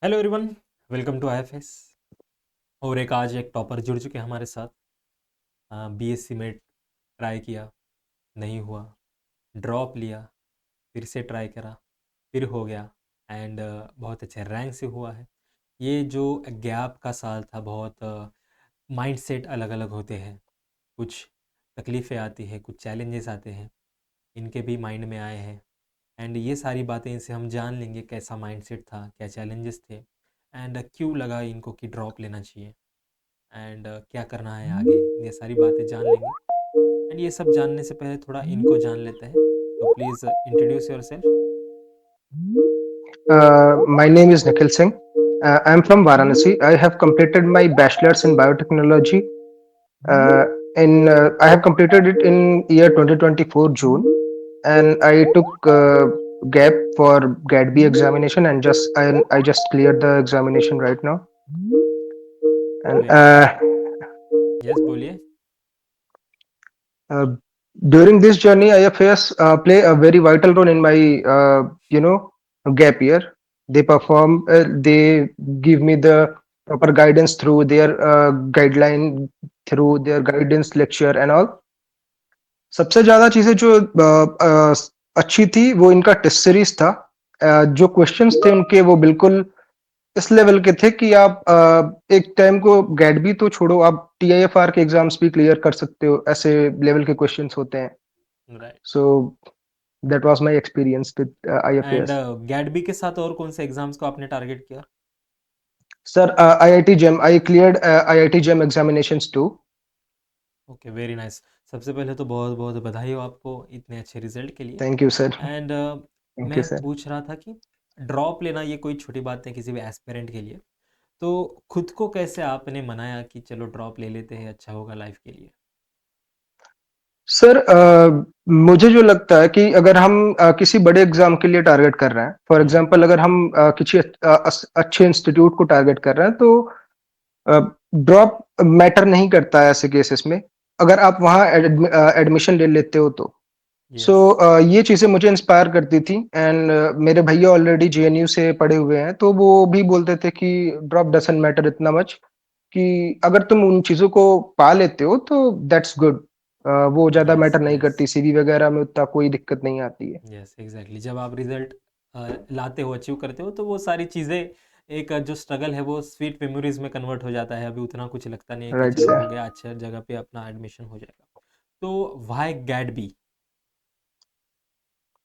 Hello everyone. Welcome to IFS. और एक आज एक टॉपर जुड़ चुके हैं हमारे साथ। बीएससी में ट्राई किया, नहीं हुआ, ड्रॉप लिया, फिर से ट्राई करा, फिर हो गया एंड बहुत अच्छे रैंक से हुआ है। ये जो गैप का साल था, बहुत माइंडसेट अलग अलग होते हैं। कुछ तकलीफ़ें आती हैं, कुछ चैलेंजेस आते हैं, इनके भी माइंड में आए हैं। एंड ये सारी बातें इनसे हम जान लेंगे, कैसा माइंडसेट था, क्या चैलेंजेस थे एंड क्यों लगा इनको कि ड्रॉप लेना चाहिए एंड क्या करना है आगे। ये सारी बातें जान लेंगे। एंड ये सब जानने से पहले थोड़ा इनको जान लेते हैं। तो please introduce your self. My name is Nikhil Singh. I'm from Varanasi. I have completed my bachelor's in biotechnology. I have completed it in year 2024 June, and I took gap for GAT-B examination, and I just cleared the examination right now. And very yes, बोलिए। uh, During this journey, IFAS play a very vital role in my gap year. They give me the proper guidance through their guideline, through their guidance lecture and all. सबसे ज्यादा चीजें जो अच्छी थी वो इनका test series था। जो क्वेश्चंस थे उनके वो बिल्कुल इस लेवल के थे कि आप एक टाइम को गैट भी तो छोड़ो, आप टीआईएफआर के एग्जाम्स भी क्लियर कर सकते हो, ऐसे लेवल के क्वेश्चंस होते हैं। Right. So that was my experience with and IFS. GAT B के साथ और कौन से एग्जाम्स को आपने टारगेट किया? Sir IIT JAM, I cleared IIT JAM examinations too. Okay, very nice. सबसे पहले तो बहुत बहुत बधाई हो आपको इतने अच्छे रिजल्ट के लिए। Thank you sir. And thank you मैं सर। पूछ रहा था कि ड्रॉप लेना ये कोई छोटी बात नहीं किसी भी एस्पिरेंट के लिए। तो खुद को कैसे आपने मनाया कि चलो ड्रॉप ले लेते हैं, अच्छा होगा लाइफ के लिए? सर मुझे जो लगता है कि अगर हम किसी बड़े एग्जाम के लिए टारगेट कर रहे हैं, फॉर हम्म। एग्जांपल अगर हम किसी अच्छे इंस्टीट्यूट को टारगेट कर रहे हैं, तो ड्रॉप मैटर नहीं करता है ऐसे केसेस में, अगर आप वहाँ एडमिशन ले लेते हो तो। So yes. ये चीजें मुझे इंस्पायर करती थी। एंड मेरे भैया ऑलरेडी जेएनयू से पढ़े हुए हैं, तो वो भी बोलते थे कि ड्रॉप डजंट मैटर इतना मच, कि अगर तुम उन चीजों को पा लेते हो तो दैट्स गुड। वो ज्यादा यस, मैटर नहीं यस, करती, सीवी वगैरह में उतना कोई दिक्कत नहीं आती है। Yes, exactly. जब आप रिजल्ट लाते हो, अचीव करते हो, तो वो सारी चीज़ें, एक जो स्ट्रगल है वो स्वीट मेमोरीज में कन्वर्ट हो जाता है। अभी उतना कुछ लगता नहीं है कि राइट चलो सर। हो गया, अच्छा जगह पे अपना एडमिशन हो जाएगा। तो why GAT B?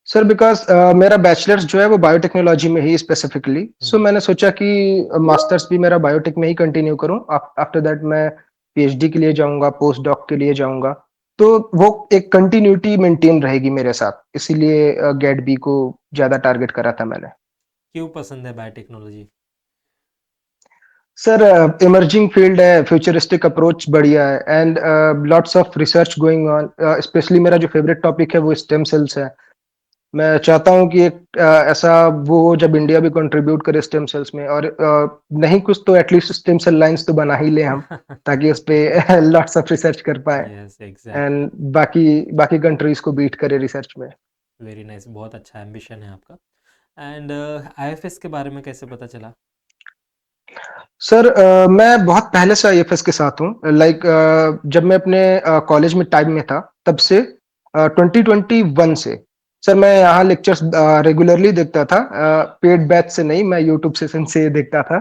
Sir because मेरा बैचलर्स जो है वो बायोटेक्नोलॉजी में ही स्पेसिफिकली, सो हम्म। मैंने सोचा कि मास्टर्स भी मेरा बायोटेक में ही कंटिन्यू करूं। आफ्टर दैट मैं पीएचडी के लिए जाऊंगा, पोस्ट डॉक के लिए जाऊंगा, तो वो एक कंटिन्यूटी मेंटेन रहेगी मेरे साथ, इसीलिए गेट बी को ज्यादा टारगेट करा था मैंने। क्यों पसंद है बायोटेक्नोलॉजी? सर इमर्जिंग फील्ड है, फ्यूचरिस्टिक अप्रोच बढ़िया है, and lots of research going on. Specially मेरा जो फेवरेट टॉपिक है वो स्टेम सेल्स है। मैं चाहता हूँ कि एक ऐसा वो हो जब इंडिया भी कंट्रीब्यूट करे स्टेम सेल्स में, और नहीं कुछ तो एटलीस्ट स्टेम सेल लाइंस तो बना ही ले हम, ताकि उस पे लॉट्स ऑफ रिसर्च कर पाए, यस, एग्जैक्टली। एंड बाकी बाकी कंट्रीज को बीट करे रिसर्च में। वेरी नाइस, बहुत अच्छा एम्बिशन है आपका। एंड आईएफएस के बारे में कैसे पता चला? सर मैं बहुत पहले से आईएफएस के साथ हूँ। लाइक जब मैं अपने कॉलेज में टाइम में था तब से, 2021 से। सर मैं यहाँ लेक्चर्स रेगुलरली देखता था, पेड बैच से नहीं, मैं यूट्यूब सेशन से देखता था,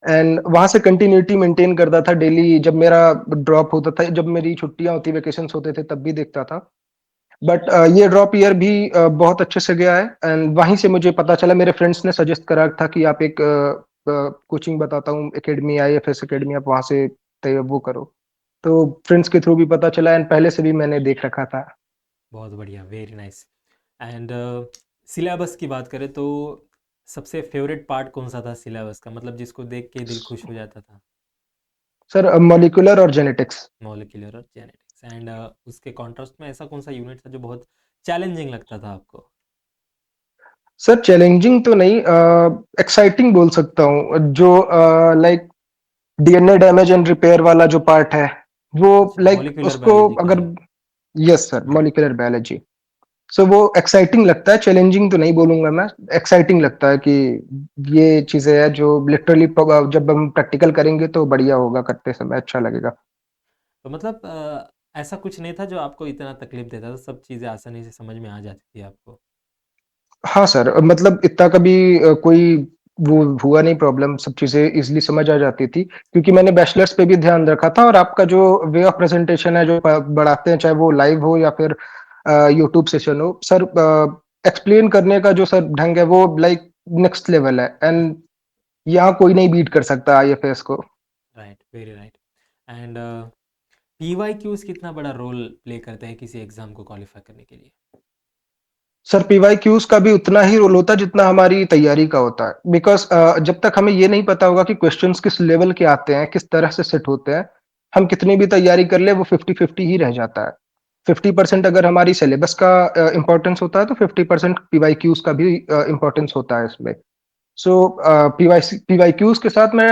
एंड वहां से कंटिन्यूटी मेंटेन करता था डेली। जब मेरा ड्रॉप होता था, जब मेरी छुट्टियां होती, वेकेशन होते थे, तब भी देखता था। बट ये ड्रॉप ईयर भी बहुत अच्छे से गया है, एंड वहीं से मुझे पता चला, मेरे फ्रेंड्स ने सजेस्ट करा था कि आप एक कोचिंग बताता हूँ, एकेडमी, आईएफएस एकेडमी, आप वहां से वो करो। तो फ्रेंड्स के थ्रू भी पता चला, एंड पहले से भी मैंने देख रखा था। बहुत बढ़िया, वेरी नाइस। एंड सिलेबस की बात करें तो सबसे फेवरेट पार्ट कौन सा था सिलेबस का, मतलब जिसको देख के दिल खुश हो जाता था? सर मॉलिक्यूलर और जेनेटिक्स। मॉलिक्यूलर और जेनेटिक्स। एंड उसके कॉन्ट्रास्ट में ऐसा कौन सा यूनिट था जो बहुत चैलेंजिंग लगता था आपको? सर चैलेंजिंग तो नहीं, एक्साइटिंग बोल सकता हूँ, जो like DNA damage and repair वाला जो पार्ट है, वो अच्छा, लाइक मॉलिक्यूलर उसको बायोलॉजी का अगर, है। Yes sir, hmm. Molecular biology. So वो एक्साइटिंग लगता है, चैलेंजिंग तो नहीं बोलूँगा मैं, एक्साइटिंग लगता है कि ये चीज़ें हैं जो लिटरली जब हम प्रैक्टिकल करेंगे तो बढ़िया होगा, करते समय अच्छा लगेगा। तो मतलब ऐसा कुछ नहीं था जो आपको इतना तकलीफ देता था, सब चीज़ें आसानी से समझ में आ जाती थी आपको? हाँ सर, मतलब इतना कभी कोई वो हुआ नहीं प्रॉब्लम, सब चीज़ें ईज़िली समझ आ जाती थी, क्योंकि मैंने बैचलर्स पे भी ध्यान रखा था और आपका जो वे ऑफ प्रेज़ेंटेशन है, जो बढ़ाते हैं, चाहे वो लाइव हो या फिर यूट्यूब सेशन हो, सर एक्सप्लेन करने का जो सर ढंग है, वो लाइक नेक्स्ट लेवल है एंड यहाँ कोई नहीं बीट कर सकता आईएफएस को। Right, very right. And PYQs कितना बड़ा रोल प्ले करते हैं किसी एग्ज़ाम को क्वालिफ़ाई करने के लिए? सर पीवाईक्यूज़ का भी उतना ही रोल होता है जितना हमारी तैयारी का होता है। बिकॉज़ जब तक हमें ये नहीं पता होगा कि क्वेश्चन्स किस लेवल के आते हैं, किस तरह से सेट होते हैं, हम कितनी भी तैयारी कर लें वो 50-50 ही रह जाता है। 50% अगर हमारी सिलेबस का इम्पोर्टेंस होता है तो 50% पीवाईक्यूज़ का भी इम्पोर्टेंस होता है इसमें। सो पीवाईक्यूज़ के साथ मैं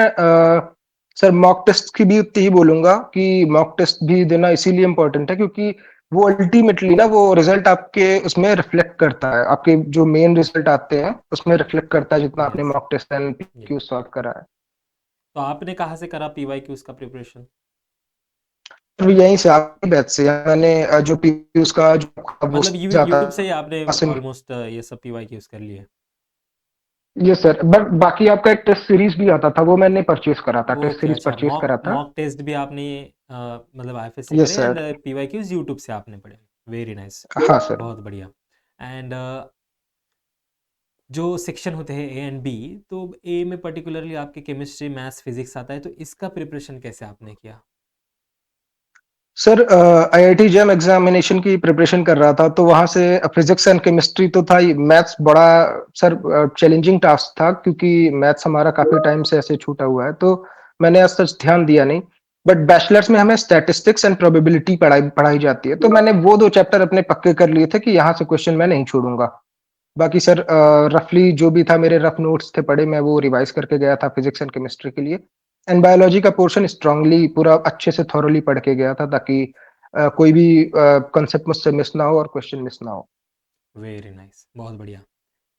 सर मॉक टेस्ट की भी उतनी ही बोलूँगा कि मॉक टेस्ट भी देना इसीलिए इम्पोर्टेंट है क्योंकि वो अल्टीमेटली ना वो रिज़ल्ट आपके उसमें रिफ्लेक्ट करता है। आपके जो मेन रिज़ल्ट आते हैं, उसमें रिफ्लेक्ट करता है जितना आपने यस, मॉक टेस्ट एंड या। पीक्यू सॉल्व करा है। तो आपने कहाँ से करा पीवाईक्यूज़ का प्रिपरेशन? तो यहीं से आपकी बैच से मैंने जो पीक्यूज़ का जो वो मतलब जाता यूट्यूब से ही आपने है सिम ऑलमोस्ट ये सब पीवाईक्यूज़ कर लिए? यस सर, बट बाकी आपका एक टेस्ट सीरीज़ भी आता था, वो मैंने परचेज़ करा था, टेस्ट ओके, सीरीज़ अच्छा, परचेज़ मॉक करा था। मॉक टेस्ट भी आपने मतलब आईएफएस से यस करे एंड सर। पीवाईक्यूज़ यूट्यूब से आपने पढ़े। वेरी नाइस, हाँ सर। बहुत बढ़िया। एंड जो सेक्शन होते हैं ए एंड बी, तो ए में पर्टिकुलरली आपके केमिस्ट्री, मैथ्स, फिजिक्स आता है, तो इसका प्रिपरेशन कैसे आपने किया? सर आईआईटी जेईई एग्जामिनेशन की प्रिपरेशन कर रहा था तो वहां से फिजिक्स एंड केमिस्ट्री तो था ही, मैथ्स बड़ा सर चैलेंजिंग टास्क था क्योंकि मैथ्स हमारा काफी टाइम से ऐसे छूटा हुआ है, तो मैंने आज सच ध्यान दिया नहीं। बट बैचलर्स में हमें स्टैटिस्टिक्स एंड प्रोबेबिलिटी पढ़ाई पढ़ाई जाती है, तो मैंने वो दो चैप्टर अपने पक्के कर लिए थे कि यहाँ से क्वेश्चन मैं नहीं छोड़ूंगा। बाकी सर रफली जो भी था, मेरे रफ नोट्स थे पड़े, मैं वो रिवाइज करके गया था फिजिक्स एंड केमिस्ट्री के लिए। एंड बायोलॉजी का पोर्शन स्ट्रांगली पूरा अच्छे से थॉरोली पढ़ के गया था ताकि कोई भी कॉन्सेप्ट मुझसे मिस ना हो और क्वेश्चन मिस ना हो। वेरी नाइस, बहुत बढ़िया।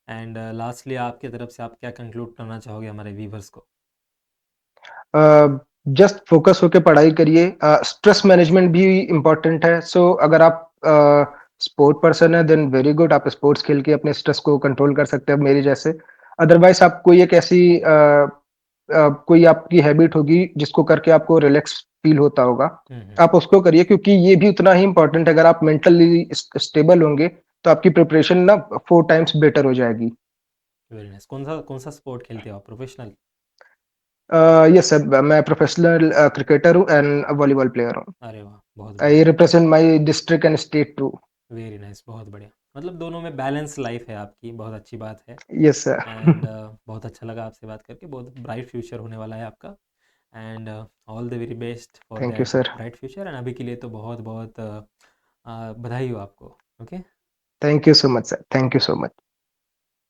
एंड लास्टली आपकी तरफ से आप क्या कंक्लूड करना चाहोगे हमारे व्यूवर्स को? जस्ट फोकस होके पढ़ाई करिए, स्ट्रेस मैनेजमेंट भी इम्पोर्टेंट है। सो अगर आप स्पोर्ट पर्सन है देन वेरी गुड, आप स्पोर्ट्स खेल के अपने स्ट्रेस को कंट्रोल कर सकते हैं मेरे जैसे। अदरवाइज आप कोई एक ऐसी कोई आपकी हैबिट होगी जिसको करके आपको रिलैक्स फील होता होगा, आप उसको करिए क्योंकि ये भी उतना ही इम्पोर्टेंट है। अगर आप मेंटली स्टेबल होंगे तो आपकी प्रिपरेशन ना 4 टाइम्स बेटर हो जाएगी। Very nice. कौन सा स्पोर्ट खेलते हो आप, प्रोफेशनल? यस सर, मैं प्रोफेशनल क्रिकेटर हूँ एंड वॉलीबॉल प्लेयर हूँ। अरे वाह, बहुत आई बढ़िया। Represent my district and state too. Very nice, बहुत बढ़िया। मतलब दोनों में बैलेंस लाइफ है आपकी, बहुत अच्छी बात है। Yes sir. एंड बहुत अच्छा लगा आपसे बात करके, बहुत ब्राइट फ्यूचर होने वाला है आपका। And all the very best for thank you that sir. Bright future. And अभी के लिए तो बहुत बहुत बधाई हो आपको। Okay. Thank you so much sir, thank you so much.